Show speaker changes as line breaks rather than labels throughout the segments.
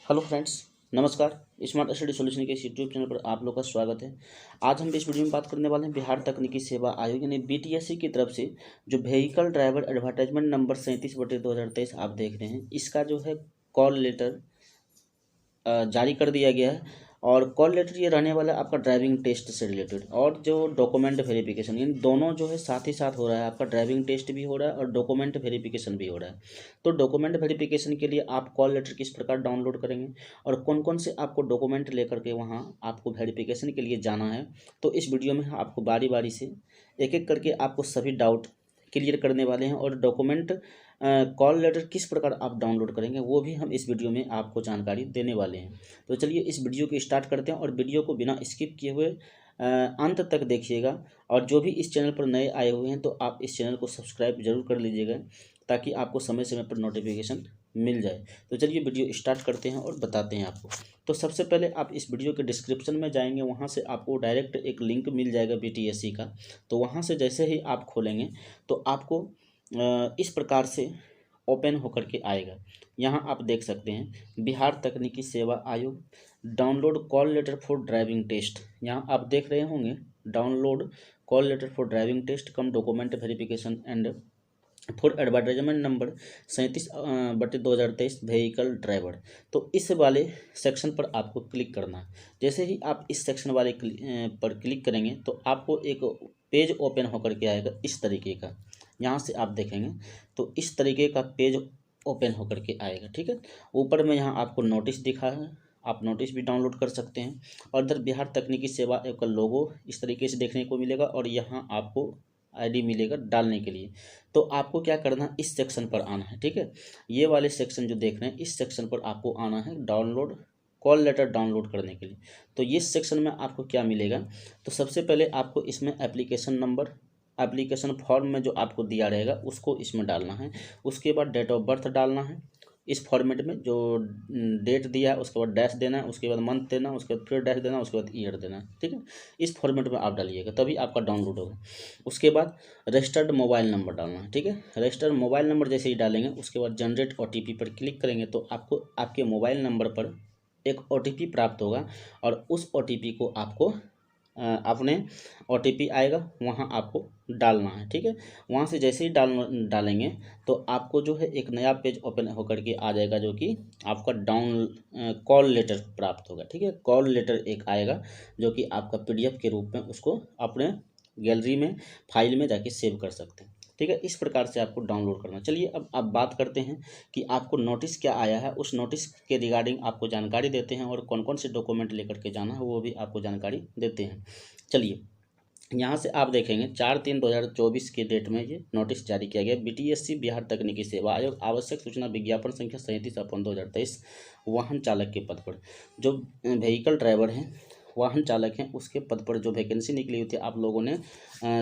Hello friends, नमस्कार। Smart study solution के इस यूट्यूब चैनल पर आप लोग का स्वागत है। आज हम इस वीडियो में बात करने वाले हैं बिहार तकनीकी सेवा आयोग यानी बीटीएससी की तरफ से जो व्हीकल ड्राइवर एडवर्टाइजमेंट नंबर 37/2023 आप देख रहे हैं, इसका जो है कॉल लेटर जारी कर दिया गया है। और कॉल लेटर ये रहने वाला है आपका ड्राइविंग टेस्ट से रिलेटेड और जो डॉक्यूमेंट वेरिफिकेशन, इन दोनों जो है साथ ही साथ हो रहा है। आपका ड्राइविंग टेस्ट भी हो रहा है और डॉक्यूमेंट वेरिफिकेशन भी हो रहा है। तो डॉक्यूमेंट वेरिफिकेशन के लिए आप कॉल लेटर किस प्रकार डाउनलोड करेंगे और कौन कौन से आपको डॉक्यूमेंट लेकर के वहाँ आपको वेरिफिकेशन के लिए जाना है, तो इस वीडियो में आपको बारी बारी से एक एक करके आपको सभी डाउट क्लियर करने वाले हैं। और डॉक्यूमेंट कॉल लेटर किस प्रकार आप डाउनलोड करेंगे वो भी हम इस वीडियो में आपको जानकारी देने वाले हैं। तो चलिए इस वीडियो को स्टार्ट करते हैं और वीडियो को बिना स्किप किए हुए अंत तक देखिएगा। और जो भी इस चैनल पर नए आए हुए हैं तो आप इस चैनल को सब्सक्राइब जरूर कर लीजिएगा ताकि आपको समय समय पर नोटिफिकेशन मिल जाए। तो चलिए वीडियो स्टार्ट करते हैं और बताते हैं आपको। तो सबसे पहले आप इस वीडियो के डिस्क्रिप्शन में जाएंगे, वहाँ से आपको डायरेक्ट एक लिंक मिल जाएगा बीटीएससी का। तो वहाँ से जैसे ही आप खोलेंगे तो आपको इस प्रकार से ओपन होकर के आएगा। यहाँ आप देख सकते हैं बिहार तकनीकी सेवा आयोग download call letter for driving test. यहाँ आप देख रहे होंगे download call letter for driving test cum document verification and for advertisement number 37/2023 vehicle driver. तो इस वाले सेक्शन पर आपको क्लिक करना है। जैसे ही आप इस सेक्शन वाले पर क्लिक करेंगे तो आपको एक पेज ओपन होकर के आएगा इस तरीके का। यहाँ से आप देखेंगे तो इस तरीके का पेज ओपन होकर के आएगा। ठीक है, ऊपर में यहाँ आपको नोटिस दिखा है, आप नोटिस भी डाउनलोड कर सकते हैं। और इधर बिहार तकनीकी सेवा आयोग का लोगो इस तरीके से देखने को मिलेगा और यहाँ आपको आईडी मिलेगा डालने के लिए। तो आपको क्या करना है, इस सेक्शन पर आना है। ठीक है, ये वाले सेक्शन जो देख रहे हैं इस सेक्शन पर आपको आना है डाउनलोड कॉल लेटर डाउनलोड करने के लिए। तो ये सेक्शन में आपको क्या मिलेगा, तो सबसे पहले आपको इसमें एप्लीकेशन नंबर, एप्लीकेशन फॉर्म में जो आपको दिया रहेगा उसको इसमें डालना है। उसके बाद डेट ऑफ बर्थ डालना है इस फॉर्मेट में, जो डेट दिया है उसके बाद डैश देना है, उसके बाद मंथ देना, उसके बाद फिर डैश देना, उसके बाद ईयर देना है। ठीक है, इस फॉर्मेट में आप डालिएगा तभी आपका डाउनलोड होगा। उसके बाद रजिस्टर्ड मोबाइल नंबर डालना है। ठीक है, रजिस्टर्ड मोबाइल नंबर जैसे ही डालेंगे उसके बाद जनरेट ओटीपी पर क्लिक करेंगे तो आपको आपके मोबाइल नंबर पर एक ओटीपी प्राप्त होगा और उस ओटीपी को आपको अपने ओटीपी आएगा वहाँ आपको डालना है। ठीक है, वहाँ से जैसे ही डालेंगे तो आपको जो है एक नया पेज ओपन होकर के आ जाएगा जो कि आपका कॉल लेटर प्राप्त होगा। ठीक है, कॉल लेटर एक आएगा जो कि आपका पीडीएफ के रूप में उसको अपने गैलरी में फाइल में जाके सेव कर सकते हैं। ठीक है, इस प्रकार से आपको डाउनलोड करना। चलिए अब आप बात करते हैं कि आपको नोटिस क्या आया है, उस नोटिस के रिगार्डिंग आपको जानकारी देते हैं और कौन कौन से डॉक्यूमेंट लेकर के जाना है वो भी आपको जानकारी देते हैं। चलिए यहाँ से आप देखेंगे 4/3/2024 के डेट में ये नोटिस जारी किया गया। बीटीएससी बिहार तकनीकी सेवा आयोग आवश्यक सूचना विज्ञापन संख्या 37/2023 वाहन चालक के पद पर जो व्हीकल ड्राइवर हैं, वाहन चालक हैं, उसके पद पर जो वैकेंसी निकली हुई थी आप लोगों ने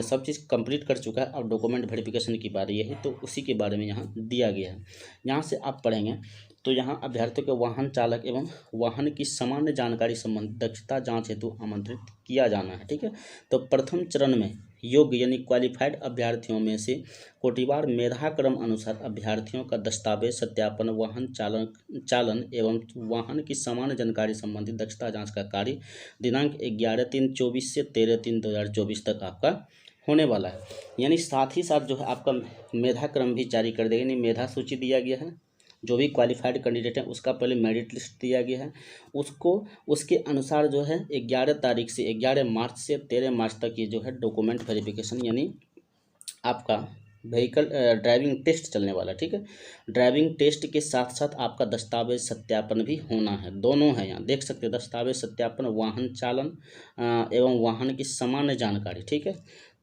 सब चीज़ कंप्लीट कर चुका है। अब डॉक्यूमेंट वेरिफिकेशन की बारी है तो उसी के बारे में यहाँ दिया गया है। यहाँ से आप पढ़ेंगे तो यहाँ अभ्यर्थियों के वाहन चालक एवं वाहन की सामान्य जानकारी संबंधी दक्षता जांच हेतु आमंत्रित किया जाना है। ठीक है, तो प्रथम चरण में योग्य यानी क्वालिफाइड अभ्यर्थियों में से कोटिवार मेधाक्रम अनुसार अभ्यर्थियों का दस्तावेज सत्यापन, वाहन चालन एवं वाहन की सामान्य जानकारी संबंधी दक्षता जांच का कार्य दिनांक 11/3/24 से 13/3/2024 तक आपका होने वाला है। यानी साथ ही साथ जो है आपका मेधाक्रम भी जारी कर देगा, यानी मेधा सूची दिया गया है। जो भी क्वालिफाइड कैंडिडेट है उसका पहले मेरिट लिस्ट दिया गया है, उसको उसके अनुसार जो है 11 मार्च से 13 मार्च तक ये जो है डॉक्यूमेंट वेरिफिकेशन यानी आपका व्हीकल ड्राइविंग टेस्ट चलने वाला। ठीक है, ड्राइविंग टेस्ट के साथ साथ आपका दस्तावेज सत्यापन भी होना है। दोनों है, यहाँ देख सकते हैं दस्तावेज सत्यापन, वाहन चालन एवं वाहन की सामान्य जानकारी। ठीक है,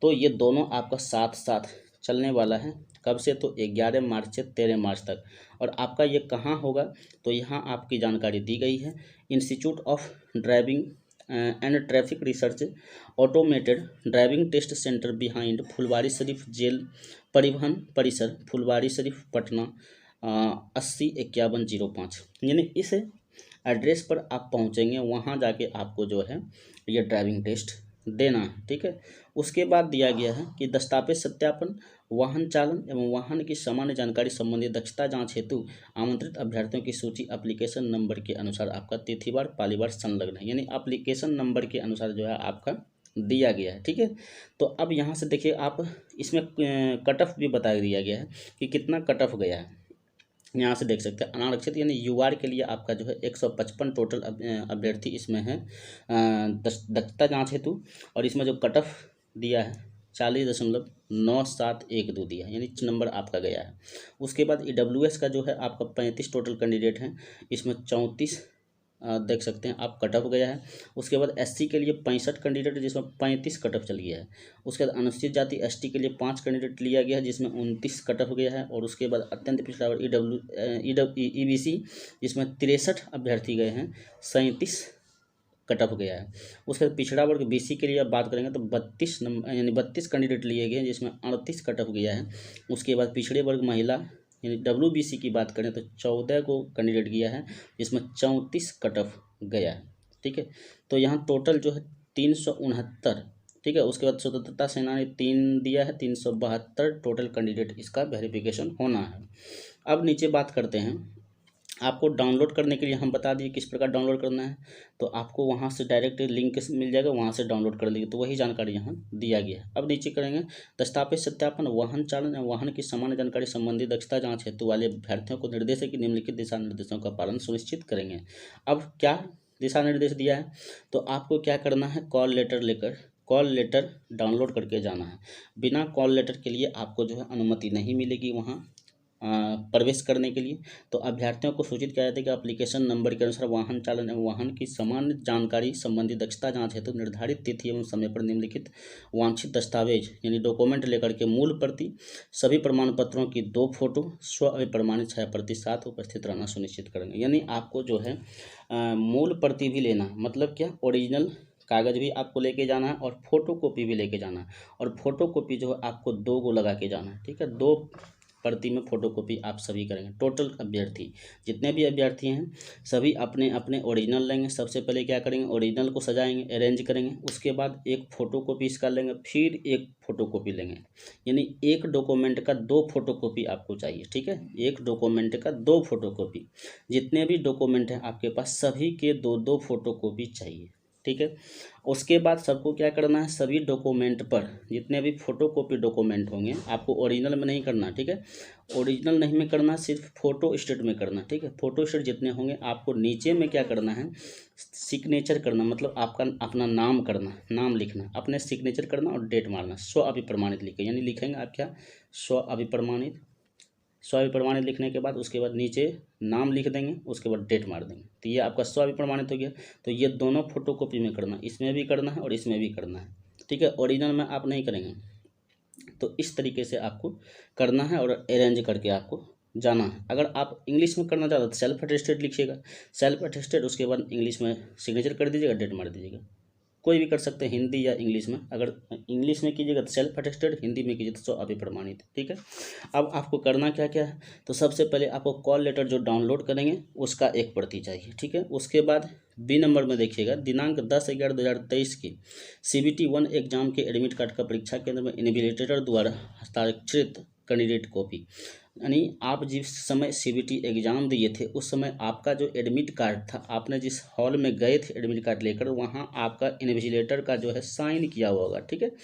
तो ये दोनों आपका साथ साथ चलने वाला है। कब से, तो 11 मार्च से 13 मार्च तक। और आपका ये कहाँ होगा, तो यहाँ आपकी जानकारी दी गई है। Institute of driving and traffic research automated driving test centre behind Phulwari Sharif jail परिवहन परिसर फुलवारी शरीफ पटना 805105। यानी इस एड्रेस पर आप पहुँचेंगे, वहाँ जाके आपको जो है ये ड्राइविंग टेस्ट देना है। ठीक है, उसके बाद दिया गया है कि दस्तावेज सत्यापन वाहन चालन एवं वाहन की सामान्य जानकारी संबंधी दक्षता जांच हेतु आमंत्रित अभ्यर्थियों की सूची एप्लीकेशन नंबर के अनुसार आपका तिथिवार पालीवार संलग्न है, यानी एप्लीकेशन नंबर के अनुसार जो है आपका दिया गया है। ठीक है, तो अब यहाँ से देखिए आप इसमें कट ऑफ भी बता दिया गया है कि कितना कट ऑफ गया है। यहाँ से देख सकते हैं अनारक्षित यानी यूआर के लिए आपका जो है 155 टोटल अभ्यर्थी इसमें है दक्षता जांच हेतु, और इसमें जो कट ऑफ दिया है 40.9712 दिया है, यानी नंबर आपका गया है। उसके बाद ईडब्ल्यूएस का जो है आपका 35 टोटल कैंडिडेट हैं, इसमें 34 देख सकते हैं आप कट ऑफ गया है। उसके बाद एससी के लिए 65 कैंडिडेट है जिसमें 35 कट ऑफ चल गया है। उसके बाद अनुसूचित जाति एसटी के लिए 5 कैंडिडेट लिया गया है जिसमें 29 कट ऑफ गया है। और उसके बाद अत्यंत पिछड़ा वर्ग ईबीसी जिसमें 63 अभ्यर्थी गए हैं, 37 कट ऑफ गया है। उसके बाद पिछड़ा वर्ग बीसी के लिए अब बात करेंगे तो 32 नंबर यानी 32 कैंडिडेट लिए गए जिसमें 38 कट ऑफ गया है। उसके बाद पिछड़े वर्ग महिला यानी डब्ल्यूबीसी की बात करें तो 14 को कैंडिडेट किया है जिसमें 34 कट ऑफ गया है। ठीक है, तो यहाँ टोटल जो है 369। ठीक है, उसके बाद स्वतंत्रता सेनानी 3 दिया है, 372 टोटल कैंडिडेट इसका वेरिफिकेशन होना है। अब नीचे बात करते हैं, आपको डाउनलोड करने के लिए हम बता दिए किस प्रकार डाउनलोड करना है, तो आपको वहाँ से डायरेक्ट लिंक मिल जाएगा, वहाँ से डाउनलोड कर लीजिए, तो वही जानकारी यहाँ दिया गया है। अब नीचे करेंगे दस्तावेज सत्यापन वाहन चालन एवं वाहन की सामान्य जानकारी संबंधी दक्षता जांच हेतु वाले अभ्यर्थियों को निर्देश है कि निम्नलिखित दिशा निर्देशों का पालन सुनिश्चित करेंगे। अब क्या दिशा निर्देश दिया है, तो आपको क्या करना है, कॉल लेटर डाउनलोड करके जाना है। बिना कॉल लेटर के लिए आपको जो है अनुमति नहीं मिलेगी वहाँ प्रवेश करने के लिए। तो अभ्यर्थियों को सूचित किया जाता है कि एप्लीकेशन नंबर के अनुसार वाहन चालन एवं वाहन की सामान्य जानकारी संबंधी दक्षता जांच हेतु निर्धारित तिथि एवं समय पर निम्नलिखित वांछित दस्तावेज यानी डॉक्यूमेंट लेकर के मूल प्रति, सभी प्रमाण पत्रों की 2 फोटो, स्व अभिप्रमाणित 6 प्रति साथ उपस्थित रहना सुनिश्चित करेंगे। यानी आपको जो है मूल प्रति भी लेना, मतलब क्या, ओरिजिनल कागज़ भी आपको लेके जाना है और फोटो कॉपी भी लेके जाना है। और फोटो कॉपी जो है आपको 2 को लगा के जाना है। ठीक है, 2 प्रति में फोटोकॉपी आप सभी करेंगे। टोटल अभ्यर्थी जितने भी अभ्यर्थी हैं सभी अपने अपने ओरिजिनल लेंगे। सबसे पहले क्या करेंगे, ओरिजिनल को सजाएंगे, अरेंज करेंगे। उसके बाद एक फोटोकॉपी इसका लेंगे, फिर एक फोटोकॉपी लेंगे, यानी एक डॉक्यूमेंट का 2 फोटोकॉपी आपको चाहिए। ठीक है, एक डॉक्यूमेंट का 2 फोटोकॉपी। जितने भी डॉक्यूमेंट हैं आपके पास सभी के 2-2 फोटोकॉपी चाहिए। ठीक है, उसके बाद सबको क्या करना है, सभी डॉक्यूमेंट पर जितने भी फोटोकॉपी डॉक्यूमेंट होंगे आपको ओरिजिनल में नहीं करना। ठीक है, ओरिजिनल नहीं में करना, सिर्फ फोटो स्टेट में करना। ठीक है, फोटो स्टेट जितने होंगे आपको नीचे में क्या करना है, सिग्नेचर करना, मतलब आपका अपना नाम करना, नाम लिखना, अपने सिग्नेचर करना और डेट मारना। स्व अभिप्रमाणित लिखे, यानी लिखेंगे आप क्या, स्व अभिप्रमाणित। प्रमाणित लिखने के बाद उसके बाद नीचे नाम लिख देंगे, उसके बाद डेट मार देंगे, तो ये आपका प्रमाणित हो गया। तो ये दोनों फोटोकॉपी में करना, इसमें भी करना है और इसमें भी करना है। ठीक है, ओरिजिनल में आप नहीं करेंगे। तो इस तरीके से आपको करना है और अरेंज करके आपको जाना है। अगर आप इंग्लिश में करना चाहते हो तो सेल्फ अटेस्टेड लिखिएगा, सेल्फ अटेस्टेड, उसके बाद इंग्लिश में सिग्नेचर कर दीजिएगा, डेट मार दीजिएगा। कोई भी कर सकते हैं, हिंदी या इंग्लिश में। अगर इंग्लिश में कीजिएगा तो सेल्फ अटेस्टेड, हिंदी में कीजिए तो स्व अभिप्रमाणित। ठीक है, अब आपको करना क्या क्या है, तो सबसे पहले आपको कॉल लेटर जो डाउनलोड करेंगे उसका एक प्रति चाहिए। ठीक है, उसके बाद बी नंबर में देखिएगा, दिनांक 10/11/2023 की CBT 1 एग्जाम के एडमिट कार्ड का परीक्षा केंद्र में इन्विजिलेटर द्वारा हस्ताक्षरित कैंडिडेट कॉपी, यानी आप जिस समय CBT एग्ज़ाम दिए थे उस समय आपका जो एडमिट कार्ड था, आपने जिस हॉल में गए थे एडमिट कार्ड लेकर, वहाँ आपका इन्विजिलेटर का जो है साइन किया हुआ होगा। ठीक है,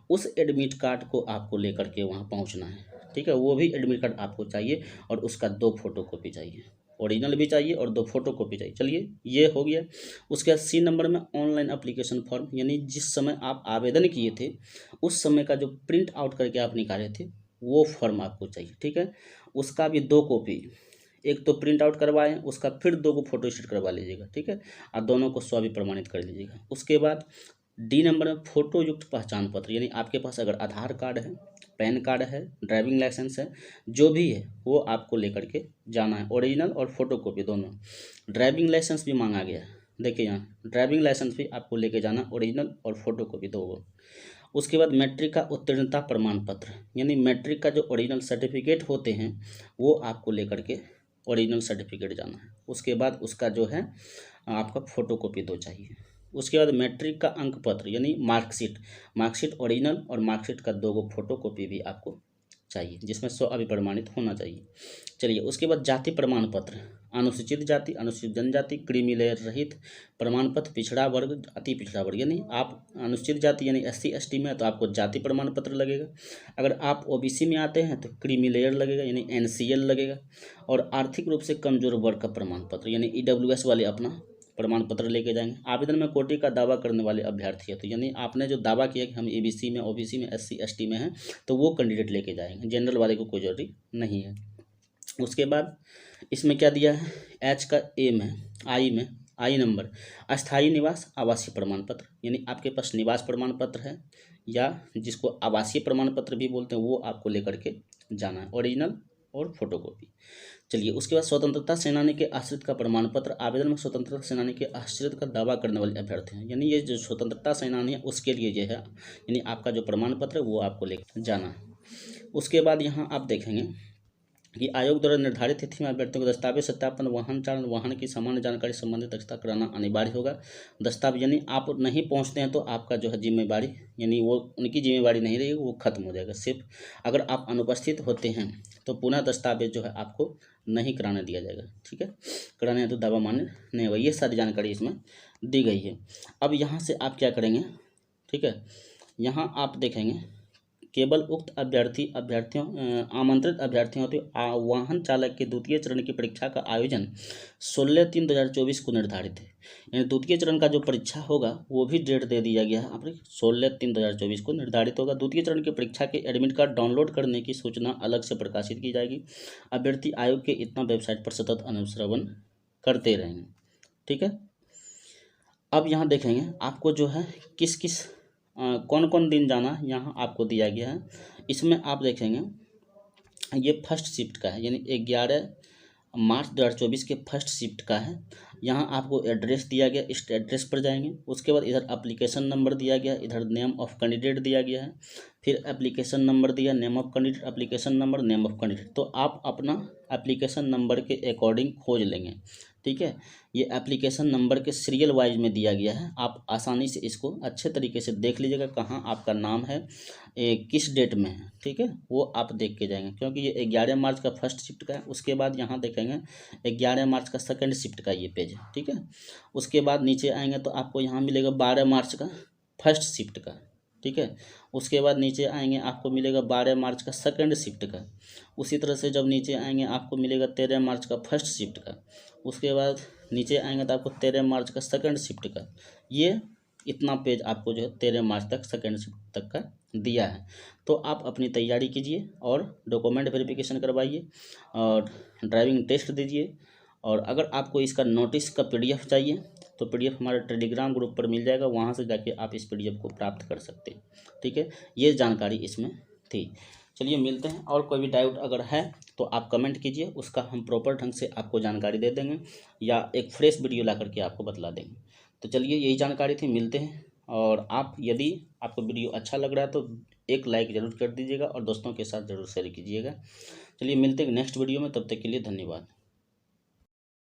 उस एडमिट कार्ड को आपको लेकर के वहाँ पहुँचना है। ठीक है, वो भी एडमिट कार्ड आपको चाहिए और उसका 2 फोटोकॉपी चाहिए, ओरिजिनल भी चाहिए और 2 फोटोकॉपी चाहिए। चलिए, ये हो गया। उसके बाद C नंबर में ऑनलाइन एप्लीकेशन फॉर्म, यानी जिस समय आप आवेदन किए थे उस समय का जो प्रिंट आउट करके आप निकाले थे वो फॉर्म आपको चाहिए। ठीक है, उसका भी 2 कॉपी, एक तो प्रिंट आउट करवाएं, उसका फिर 2 को फोटो स्टेट करवा लीजिएगा। ठीक है, और दोनों को स्व प्रमाणित कर लीजिएगा। उसके बाद D नंबर में फोटो युक्त पहचान पत्र, यानी आपके पास अगर आधार कार्ड है, पैन कार्ड है, ड्राइविंग लाइसेंस है, जो भी है वो आपको लेकर के जाना है, ओरिजिनल और फोटोकॉपी दोनों। ड्राइविंग लाइसेंस भी मांगा गया है, देखिए यहाँ ड्राइविंग लाइसेंस भी आपको लेके जाना, ओरिजिनल और फोटोकॉपी 2। उसके बाद मैट्रिक का उत्तीर्णता प्रमाण पत्र, यानी मैट्रिक का जो ओरिजिनल सर्टिफिकेट होते हैं वो आपको लेकर के ओरिजिनल सर्टिफिकेट जाना है। उसके बाद उसका जो है आपका फोटोकॉपी 2 चाहिए। उसके बाद मैट्रिक का अंक पत्र, यानी मार्कशीट ओरिजिनल और मार्कशीट का 2 फोटोकॉपी भी आपको चाहिए, जिसमें 100 अभी प्रमाणित होना चाहिए। चलिए उसके बाद जाति प्रमाण पत्र, अनुसूचित जाति, अनुसूचित जनजाति, क्रीमी लेयर रहित प्रमाण पत्र, पिछड़ा वर्ग, अति पिछड़ा वर्ग। यानी आप अनुसूचित जाति यानी SC ST में है तो आपको जाति प्रमाण पत्र लगेगा। अगर आप OBC में आते हैं तो क्रीमी लेयर लगेगा यानी NCL लगेगा। और आर्थिक रूप से कमजोर वर्ग का प्रमाण पत्र यानी EWS वाले अपना प्रमाण पत्र लेके जाएंगे। आवेदन में कोटि का दावा करने वाले अभ्यर्थी है तो यानी आपने जो दावा किया कि हम ABC में, OBC में, SC ST में हैं तो वो कैंडिडेट लेके जाएंगे, जनरल वाले को कोई जरूरी नहीं है। उसके बाद इसमें क्या दिया है, H का A में, I नंबर, अस्थायी निवास आवासीय प्रमाण पत्र, यानी आपके पास निवास प्रमाण पत्र है या जिसको आवासीय प्रमाण पत्र भी बोलते हैं वो आपको लेकर के जाना है, ओरिजिनल और फोटोकॉपी। चलिए उसके बाद स्वतंत्रता सेनानी के आश्रित का प्रमाण पत्र, आवेदन में स्वतंत्रता सेनानी के आश्रित का दावा करने वाले अभ्यर्थी हैं, यानी ये जो स्वतंत्रता सेनानी है उसके लिए ये है, यानी आपका जो प्रमाण पत्र है वो आपको लेकर जाना है। उसके बाद यहाँ आप देखेंगे कि आयोग द्वारा निर्धारित तिथि में अभ्यर्थियों को दस्तावेज सत्यापन, वाहन चालन, वाहन की सामान्य जानकारी संबंधित दस्तावेज कराना अनिवार्य होगा। दस्तावेज यानी आप नहीं पहुंचते हैं तो आपका जो है जिम्मेवारी, यानी वो उनकी जिम्मेवारी नहीं रहेगी, वो खत्म हो जाएगा। सिर्फ अगर आप अनुपस्थित होते हैं तो पुनः दस्तावेज जो है आपको नहीं कराने दिया जाएगा, ठीक है। कराने हैं तो दावा मान्य नहीं होगा। ये सारी जानकारी इसमें दी गई है। अब यहाँ से आप क्या करेंगे, ठीक है, यहाँ आप देखेंगे केवल उक्त अभ्यर्थियों आमंत्रित अभ्यर्थियों होते वाहन चालक के द्वितीय चरण की परीक्षा का आयोजन 16/3/2024 को निर्धारित है। यानी द्वितीय चरण का जो परीक्षा होगा वो भी डेट दे दिया गया है, आप 16/3/2024 को निर्धारित होगा। द्वितीय चरण की परीक्षा के एडमिट कार्ड डाउनलोड करने की सूचना अलग से प्रकाशित की जाएगी। अभ्यर्थी आयोग के इतना वेबसाइट पर सतत अनुश्रवण करते रहेंगे, ठीक है। अब यहाँ देखेंगे आपको जो है किस किस कौन कौन दिन जाना है, यहाँ आपको दिया गया है। इसमें आप देखेंगे ये फर्स्ट शिफ्ट का है, यानी 11 मार्च 2024 के फर्स्ट शिफ्ट का है। यहाँ आपको एड्रेस दिया गया, इस एड्रेस पर जाएंगे। उसके बाद इधर एप्लीकेशन नंबर दिया गया, इधर नेम ऑफ कैंडिडेट दिया गया है, फिर एप्लीकेशन नंबर दिया, name of candidate, application number, name of candidate. तो आप अपना एप्लीकेशन नंबर के अकॉर्डिंग खोज लेंगे, ठीक है। ये एप्लीकेशन नंबर के सीरियल वाइज में दिया गया है, आप आसानी से इसको अच्छे तरीके से देख लीजिएगा कहाँ आपका नाम है, किस डेट में है, ठीक है, वो आप देख के जाएंगे। क्योंकि ये 11 मार्च का फर्स्ट शिफ्ट का है। उसके बाद यहाँ देखेंगे 11 मार्च का सेकंड शिफ्ट का ये पेज है, ठीक है। उसके बाद नीचे आएंगे तो आपको यहाँ मिलेगा 12 मार्च का फर्स्ट शिफ्ट का, ठीक है। उसके बाद नीचे आएंगे आपको मिलेगा 12 मार्च का सेकंड शिफ्ट का। उसी तरह से जब नीचे आएंगे आपको मिलेगा 13 मार्च का फर्स्ट शिफ्ट का। उसके बाद नीचे आएंगे तो आपको 13 मार्च का सेकंड शिफ्ट का। ये इतना पेज आपको जो है 13 मार्च तक सेकंड शिफ्ट तक का दिया है। तो आप अपनी तैयारी कीजिए और डॉक्यूमेंट वेरिफिकेशन करवाइए और ड्राइविंग टेस्ट दीजिए। और अगर आपको इसका नोटिस का PDF चाहिए तो PDF हमारे टेलीग्राम ग्रुप पर मिल जाएगा, वहाँ से जाके आप इस PDF को प्राप्त कर सकते हैं, ठीक है। ये जानकारी इसमें थी। चलिए मिलते हैं, और कोई भी डाउट अगर है तो आप कमेंट कीजिए, उसका हम प्रॉपर ढंग से आपको जानकारी दे देंगे या एक फ्रेश वीडियो ला करके आपको बतला देंगे। तो चलिए यही जानकारी थी, मिलते हैं। और आप यदि आपको वीडियो अच्छा लग रहा है तो एक लाइक ज़रूर कर दीजिएगा और दोस्तों के साथ ज़रूर शेयर कीजिएगा। चलिए मिलते हैं नेक्स्ट वीडियो में, तब तक के लिए धन्यवाद।